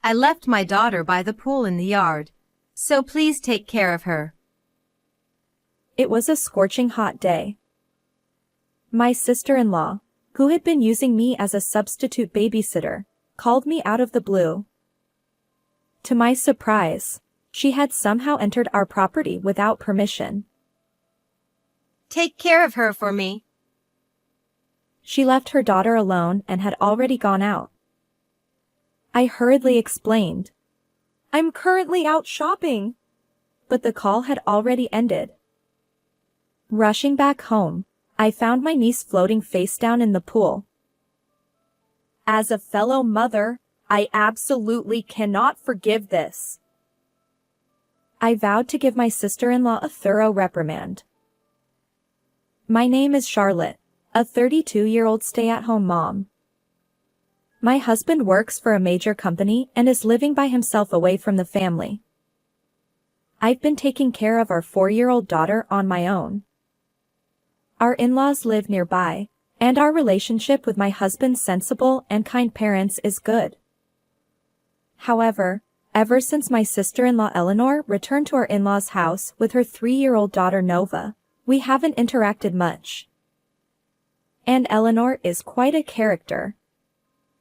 I left my daughter by the pool in the yard, so please take care of her. It was a scorching hot day. My sister-in-law, who had been using me as a substitute babysitter, called me out of the blue. To my surprise, she had somehow entered our property without permission. Take care of her for me. She left her daughter alone and had already gone out. I hurriedly explained, "I'm currently out shopping," but the call had already ended. Rushing back home, I found my niece floating face down in the pool. As a fellow mother, I absolutely cannot forgive this. I vowed to give my sister-in-law a thorough reprimand. My name is Charlotte, a 32-year-old stay-at-home mom. My husband works for a major company and is living by himself away from the family. I've been taking care of our 4-year-old daughter on my own. Our in-laws live nearby, and our relationship with my husband's sensible and kind parents is good. However, ever since my sister-in-law Eleanor returned to our in-laws' house with her 3-year-old daughter Nova, we haven't interacted much. And Eleanor is quite a character.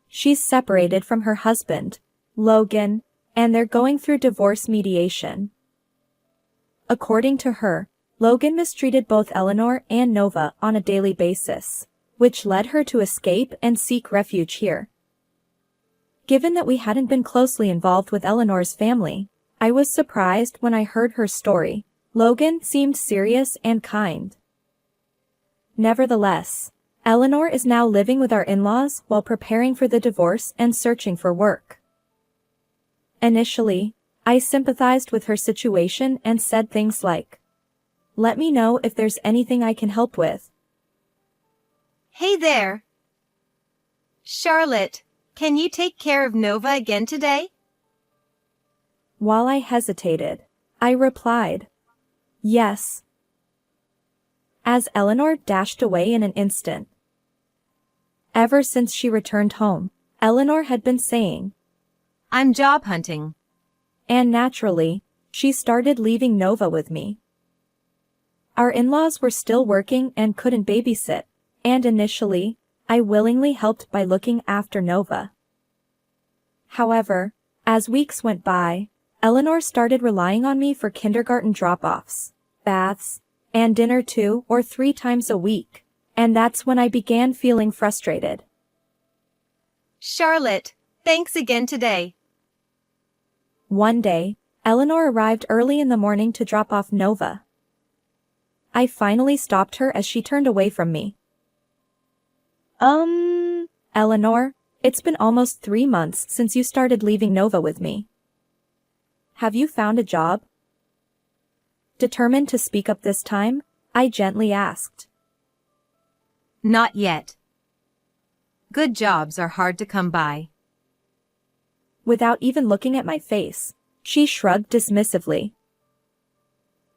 She's separated from her husband, Logan, and they're going through divorce mediation. According to her, Logan mistreated both Eleanor and Nova on a daily basis, which led her to escape and seek refuge here. Given that we hadn't been closely involved with Eleanor's family, I was surprised when I heard her story. Logan seemed serious and kind. Nevertheless, Eleanor is now living with our in-laws while preparing for the divorce and searching for work. Initially, I sympathized with her situation and said things like, "Let me know if there's anything I can help with." Hey there. Charlotte, can you take care of Nova again today? While I hesitated, I replied, "Yes." As Eleanor dashed away in an instant. Ever since she returned home, Eleanor had been saying, "I'm job hunting." And naturally, she started leaving Nova with me. Our in-laws were still working and couldn't babysit, and initially, I willingly helped by looking after Nova. However, as weeks went by, Eleanor started relying on me for kindergarten drop-offs, baths, and dinner 2 or 3 times a week, and that's when I began feeling frustrated. Charlotte, thanks again today. One day, Eleanor arrived early in the morning to drop off Nova. I finally stopped her as she turned away from me. Eleanor, it's been almost 3 months since you started leaving Nova with me. Have you found a job? Determined to speak up this time, I gently asked. Not yet. Good jobs are hard to come by. Without even looking at my face, she shrugged dismissively.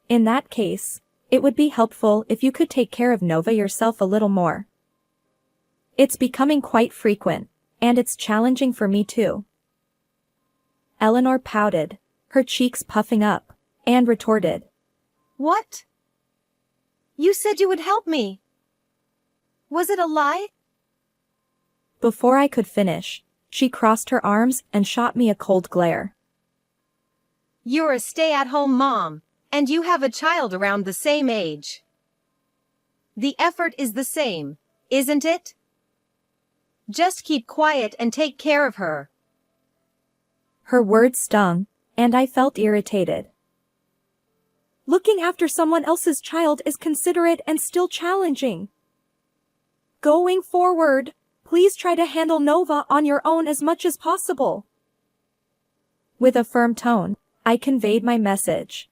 In that case, it would be helpful if you could take care of Nova yourself a little more. It's becoming quite frequent, and it's challenging for me too. Eleanor pouted, her cheeks puffing up, and retorted, What? You said you would help me. Was it a lie? Before I could finish, she crossed her arms and shot me a cold glare. You're a stay-at-home mom, and you have a child around the same age. The effort is the same, isn't it? Just keep quiet and take care of her. Her words stung, and I felt irritated. Looking after someone else's child is considerate and still challenging. Going forward, please try to handle Nova on your own as much as possible. With a firm tone, I conveyed my message.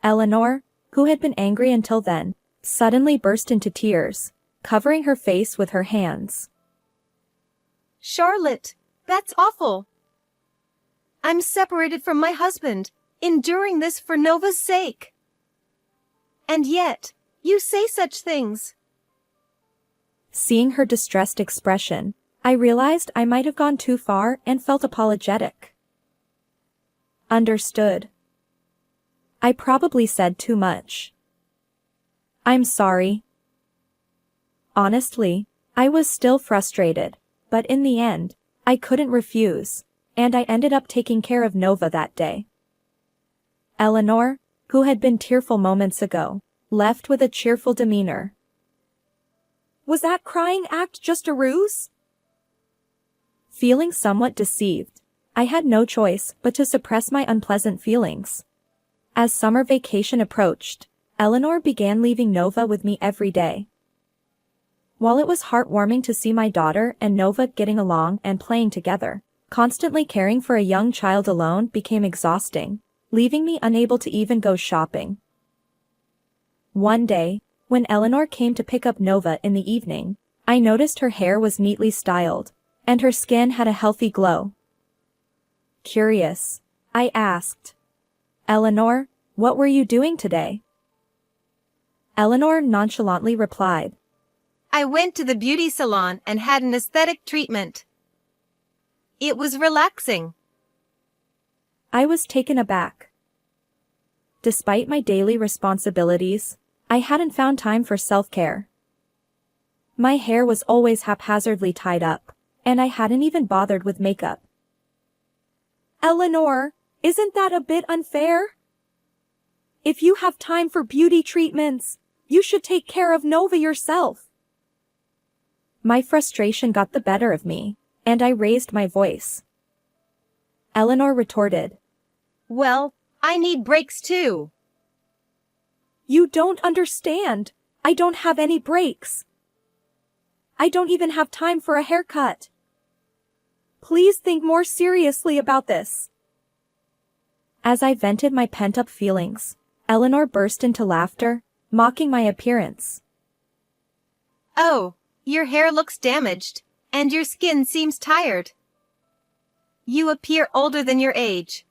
Eleanor, who had been angry until then, suddenly burst into tears, covering her face with her hands. Charlotte, that's awful. I'm separated from my husband, enduring this for Nova's sake. And yet, you say such things. Seeing her distressed expression, I realized I might have gone too far and felt apologetic. Understood. I probably said too much. I'm sorry. Honestly, I was still frustrated, but in the end, I couldn't refuse, and I ended up taking care of Nova that day. Eleanor, who had been tearful moments ago, left with a cheerful demeanor. Was that crying act just a ruse? Feeling somewhat deceived, I had no choice but to suppress my unpleasant feelings. As summer vacation approached, Eleanor began leaving Nova with me every day. While it was heartwarming to see my daughter and Nova getting along and playing together, constantly caring for a young child alone became exhausting, leaving me unable to even go shopping. One day, when Eleanor came to pick up Nova in the evening, I noticed her hair was neatly styled, and her skin had a healthy glow. Curious, I asked, Eleanor, what were you doing today? Eleanor nonchalantly replied, I went to the beauty salon and had an aesthetic treatment. It was relaxing. I was taken aback. Despite my daily responsibilities, I hadn't found time for self-care. My hair was always haphazardly tied up, and I hadn't even bothered with makeup. Eleanor, isn't that a bit unfair? If you have time for beauty treatments, you should take care of Nova yourself. My frustration got the better of me, and I raised my voice. Eleanor retorted, Well, I need breaks too. You don't understand. I don't have any breaks. I don't even have time for a haircut. Please think more seriously about this. As I vented my pent-up feelings, Eleanor burst into laughter, mocking my appearance. Oh, your hair looks damaged, and your skin seems tired. You appear older than your age.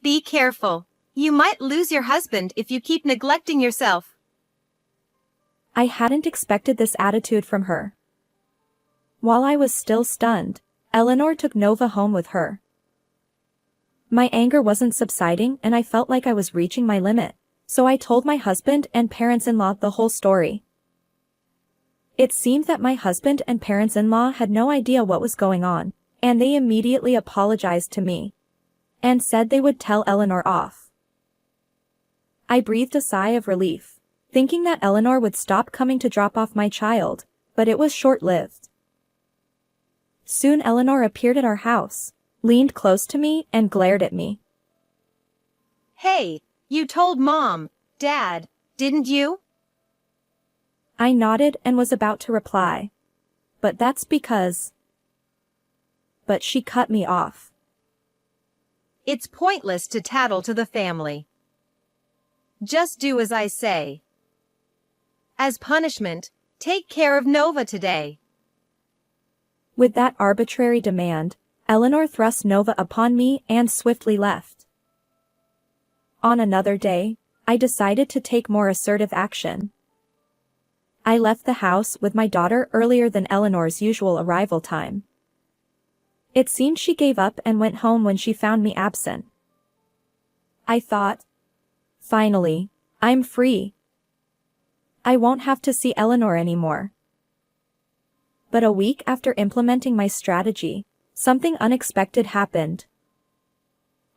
Be careful. You might lose your husband if you keep neglecting yourself. I hadn't expected this attitude from her. While I was still stunned, Eleanor took Nova home with her. My anger wasn't subsiding and I felt like I was reaching my limit, so I told my husband and parents-in-law the whole story. It seemed that my husband and parents-in-law had no idea what was going on, and they immediately apologized to me and said they would tell Eleanor off. I breathed a sigh of relief, thinking that Eleanor would stop coming to drop off my child, but it was short-lived. Soon Eleanor appeared at our house, leaned close to me and glared at me. Hey, you told Mom, Dad, didn't you? I nodded and was about to reply. But that's because... But she cut me off. It's pointless to tattle to the family. Just do as I say. As punishment, take care of Nova today. With that arbitrary demand, Eleanor thrust Nova upon me and swiftly left. On another day, I decided to take more assertive action. I left the house with my daughter earlier than Eleanor's usual arrival time. It seemed she gave up and went home when she found me absent. I thought, finally, I'm free. I won't have to see Eleanor anymore. But a week after implementing my strategy, something unexpected happened.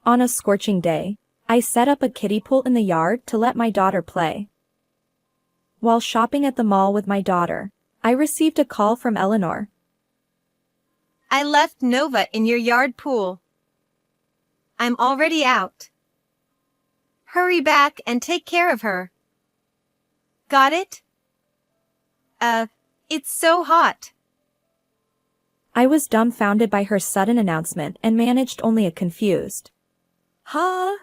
On a scorching day, I set up a kiddie pool in the yard to let my daughter play. While shopping at the mall with my daughter, I received a call from Eleanor. I left Nova in your yard pool. I'm already out. Hurry back and take care of her. Got it? It's so hot. I was dumbfounded by her sudden announcement and managed only a confused, "Huh?"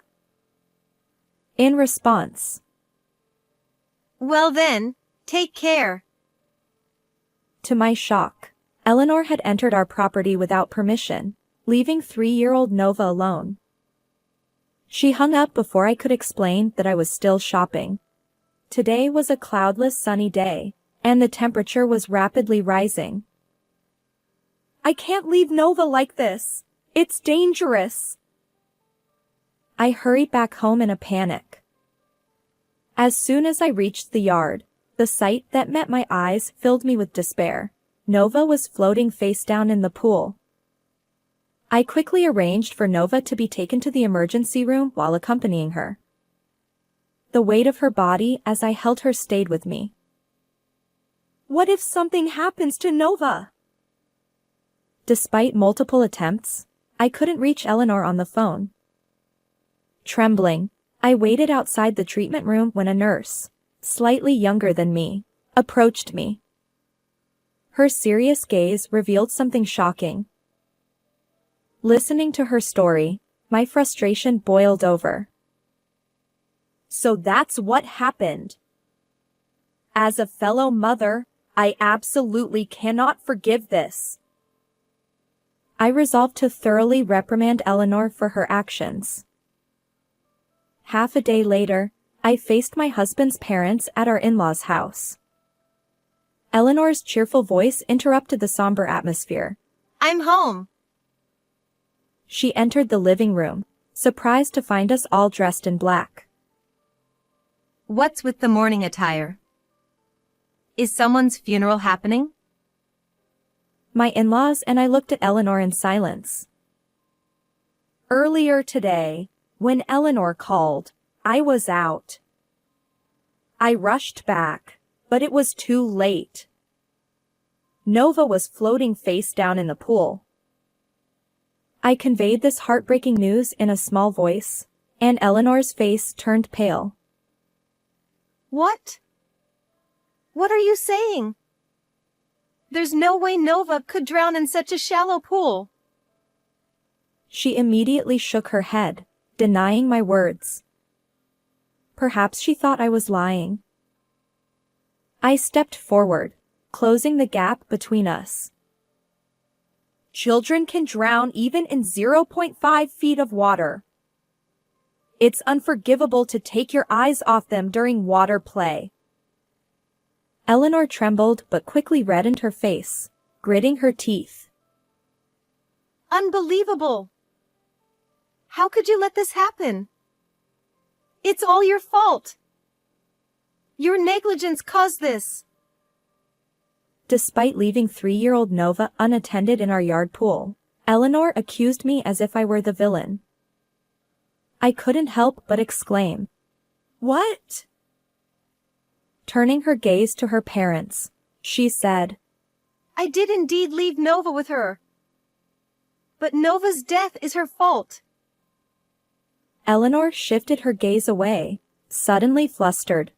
in response. Well then, take care. To my shock, Eleanor had entered our property without permission, leaving 3-year-old Nova alone. She hung up before I could explain that I was still shopping. Today was a cloudless sunny day, and the temperature was rapidly rising. I can't leave Nova like this. It's dangerous. I hurried back home in a panic. As soon as I reached the yard, the sight that met my eyes filled me with despair. Nova was floating face down in the pool. I quickly arranged for Nova to be taken to the emergency room while accompanying her. The weight of her body as I held her stayed with me. What if something happens to Nova? Despite multiple attempts, I couldn't reach Eleanor on the phone. Trembling, I waited outside the treatment room when a nurse, slightly younger than me, approached me. Her serious gaze revealed something shocking. Listening to her story, my frustration boiled over. So that's what happened. As a fellow mother, I absolutely cannot forgive this. I resolved to thoroughly reprimand Eleanor for her actions. Half a day later, I faced my husband's parents at our in-laws' house. Eleanor's cheerful voice interrupted the somber atmosphere. I'm home. She entered the living room, surprised to find us all dressed in black. What's with the mourning attire? Is someone's funeral happening? My in-laws and I looked at Eleanor in silence. Earlier today, when Eleanor called, I was out. I rushed back, but it was too late. Nova was floating face down in the pool. I conveyed this heartbreaking news in a small voice, and Eleanor's face turned pale. What? What are you saying? There's no way Nova could drown in such a shallow pool. She immediately shook her head, denying my words. Perhaps she thought I was lying. I stepped forward, closing the gap between us. Children can drown even in 0.5 feet of water. It's unforgivable to take your eyes off them during water play. Eleanor trembled but quickly reddened her face, gritting her teeth. Unbelievable! How could you let this happen? It's all your fault. Your negligence caused this. Despite leaving 3-year-old Nova unattended in our yard pool, Eleanor accused me as if I were the villain. I couldn't help but exclaim, "What?" Turning her gaze to her parents, she said, I did indeed leave Nova with her. But Nova's death is her fault. Eleanor shifted her gaze away, suddenly flustered.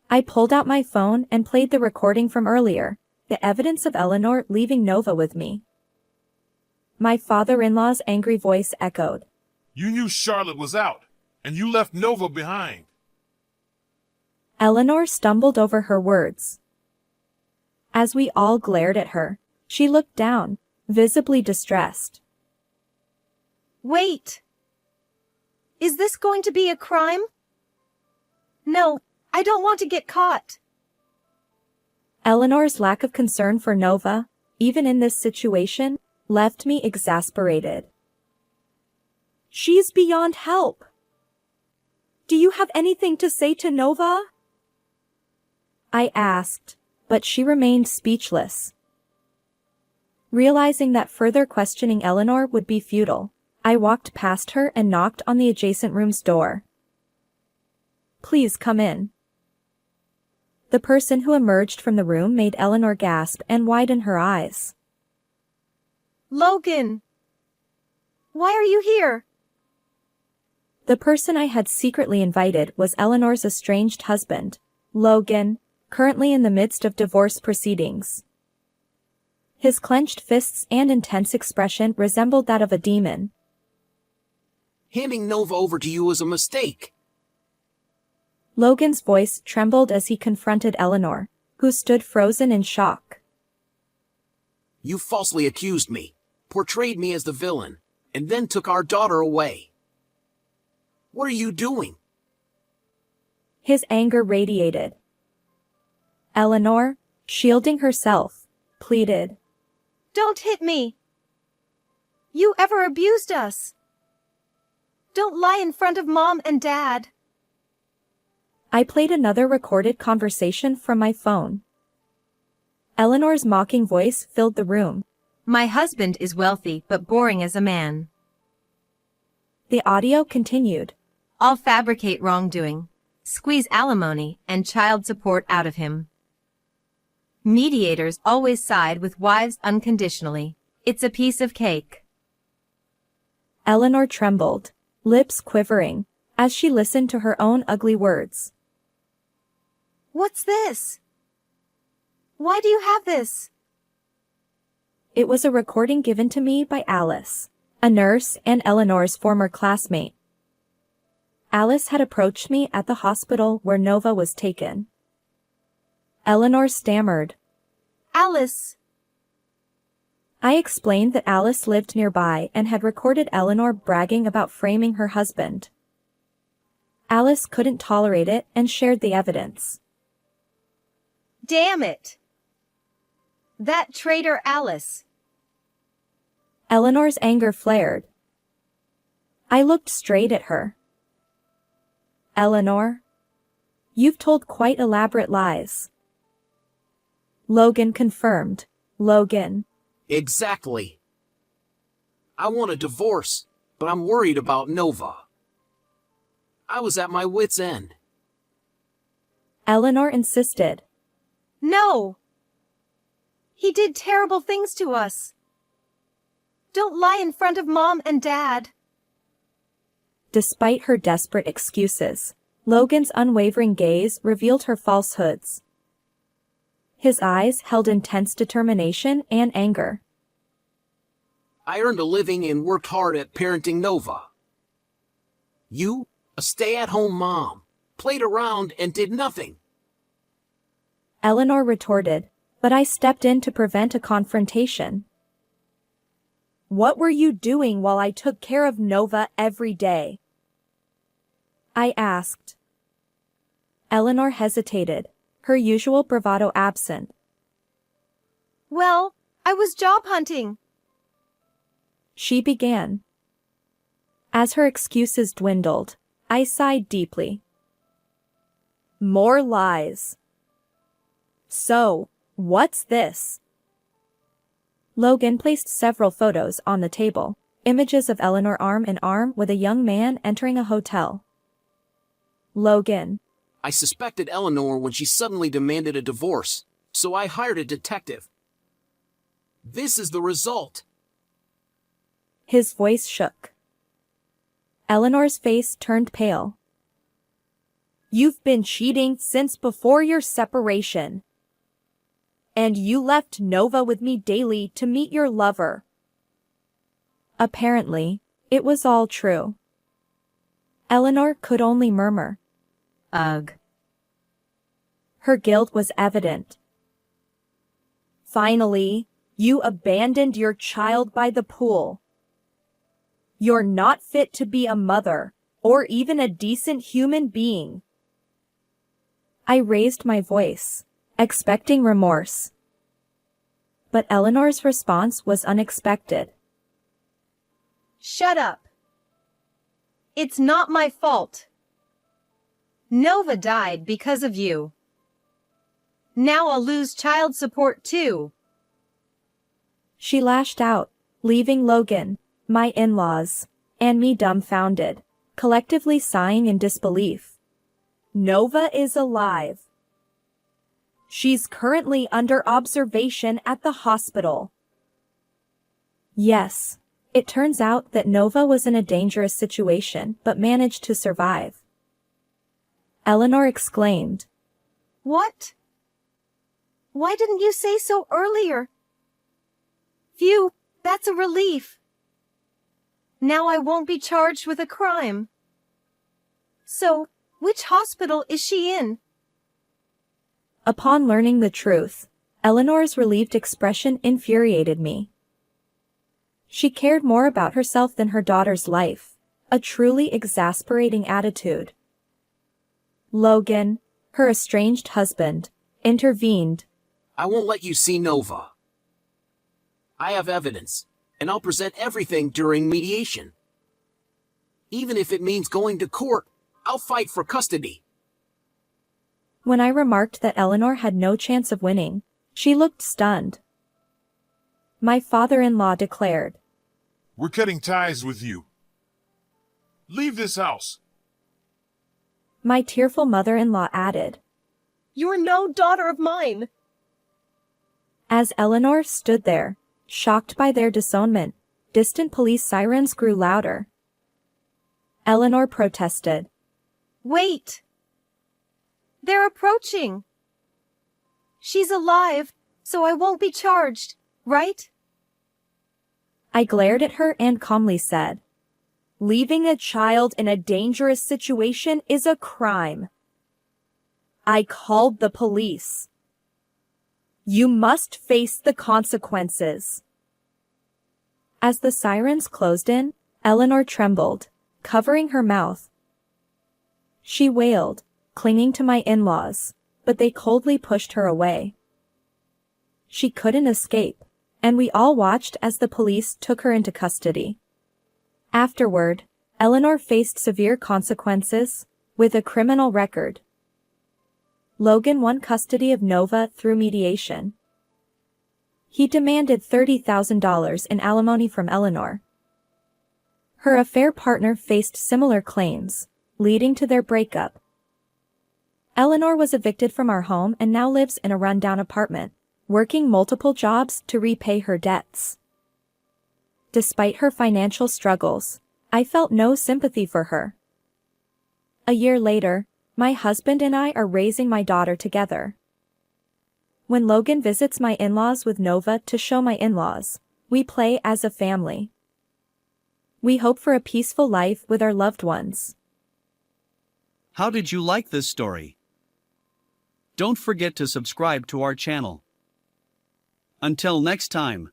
I pulled out my phone and played the recording from earlier, the evidence of Eleanor leaving Nova with me. My father-in-law's angry voice echoed. You knew Charlotte was out, and you left Nova behind. Eleanor stumbled over her words. As we all glared at her, she looked down, visibly distressed. Wait! Is this going to be a crime? No, I don't want to get caught. Eleanor's lack of concern for Nova, even in this situation, left me exasperated. She's beyond help. Do you have anything to say to Nova? I asked, but she remained speechless. Realizing that further questioning Eleanor would be futile, I walked past her and knocked on the adjacent room's door. Please come in. The person who emerged from the room made Eleanor gasp and widen her eyes. Logan! Why are you here? The person I had secretly invited was Eleanor's estranged husband, Logan, currently in the midst of divorce proceedings. His clenched fists and intense expression resembled that of a demon. Handing Nova over to you was a mistake. Logan's voice trembled as he confronted Eleanor, who stood frozen in shock. You falsely accused me, portrayed me as the villain, and then took our daughter away. What are you doing? His anger radiated. Eleanor, shielding herself, pleaded. Don't hit me. You ever abused us. Don't lie in front of Mom and Dad. I played another recorded conversation from my phone. Eleanor's mocking voice filled the room. My husband is wealthy but boring as a man. The audio continued. I'll fabricate wrongdoing, squeeze alimony and child support out of him. Mediators always side with wives unconditionally. It's a piece of cake. Eleanor trembled, lips quivering, as she listened to her own ugly words. What's this? Why do you have this? It was a recording given to me by Alice, a nurse and Eleanor's former classmate. Alice had approached me at the hospital where Nova was taken. Eleanor stammered. Alice. I explained that Alice lived nearby and had recorded Eleanor bragging about framing her husband. Alice couldn't tolerate it and shared the evidence. Damn it. That traitor Alice. Eleanor's anger flared. I looked straight at her. Eleanor, you've told quite elaborate lies. Logan confirmed. Logan. Exactly. I want a divorce, but I'm worried about Nova. I was at my wit's end. Eleanor insisted. No. He did terrible things to us. Don't lie in front of Mom and Dad. Despite her desperate excuses, Logan's unwavering gaze revealed her falsehoods. His eyes held intense determination and anger. I earned a living and worked hard at parenting Nova. You, a stay-at-home mom, played around and did nothing. Eleanor retorted, but I stepped in to prevent a confrontation. What were you doing while I took care of Nova every day? I asked. Eleanor hesitated, her usual bravado absent. Well, I was job hunting. She began. As her excuses dwindled, I sighed deeply. More lies. So, what's this? Logan placed several photos on the table, images of Eleanor arm in arm with a young man entering a hotel. Logan. I suspected Eleanor when she suddenly demanded a divorce, so I hired a detective. This is the result. His voice shook. Eleanor's face turned pale. You've been cheating since before your separation. And you left Nova with me daily to meet your lover. Apparently, it was all true. Eleanor could only murmur. Ugh. Her guilt was evident. Finally, you abandoned your child by the pool. You're not fit to be a mother, or even a decent human being. I raised my voice, expecting remorse. But Eleanor's response was unexpected. Shut up. It's not my fault. Nova died because of you. Now I'll lose child support too. She lashed out, leaving Logan, my in-laws, and me dumbfounded, collectively sighing in disbelief. Nova is alive. She's currently under observation at the hospital. Yes, it turns out that Nova was in a dangerous situation but managed to survive. Eleanor exclaimed. What? Why didn't you say so earlier? Phew, that's a relief. Now I won't be charged with a crime. So, which hospital is she in? Upon learning the truth, Eleanor's relieved expression infuriated me. She cared more about herself than her daughter's life, a truly exasperating attitude. Logan, her estranged husband, intervened. I won't let you see Nova. I have evidence, and I'll present everything during mediation. Even if it means going to court, I'll fight for custody. When I remarked that Eleanor had no chance of winning, she looked stunned. My father-in-law declared, We're cutting ties with you. Leave this house. My tearful mother-in-law added, You're no daughter of mine. as Eleanor stood there, shocked by their disownment. Distant police sirens grew louder. Eleanor protested. Wait. They're approaching. She's alive, so I won't be charged, right? I glared at her and calmly said, Leaving a child in a dangerous situation is a crime. I called the police. You must face the consequences. As the sirens closed in, Eleanor trembled, covering her mouth. She wailed, clinging to my in-laws, but they coldly pushed her away. She couldn't escape, and we all watched as the police took her into custody. Afterward, Eleanor faced severe consequences, with a criminal record. Logan won custody of Nova through mediation. He demanded $30,000 in alimony from Eleanor. Her affair partner faced similar claims, leading to their breakup. Eleanor was evicted from our home and now lives in a rundown apartment, working multiple jobs to repay her debts. Despite her financial struggles, I felt no sympathy for her. A year later, my husband and I are raising my daughter together. When Logan visits my in-laws with Nova to show my in-laws, we play as a family. We hope for a peaceful life with our loved ones. How did you like this story? Don't forget to subscribe to our channel. Until next time.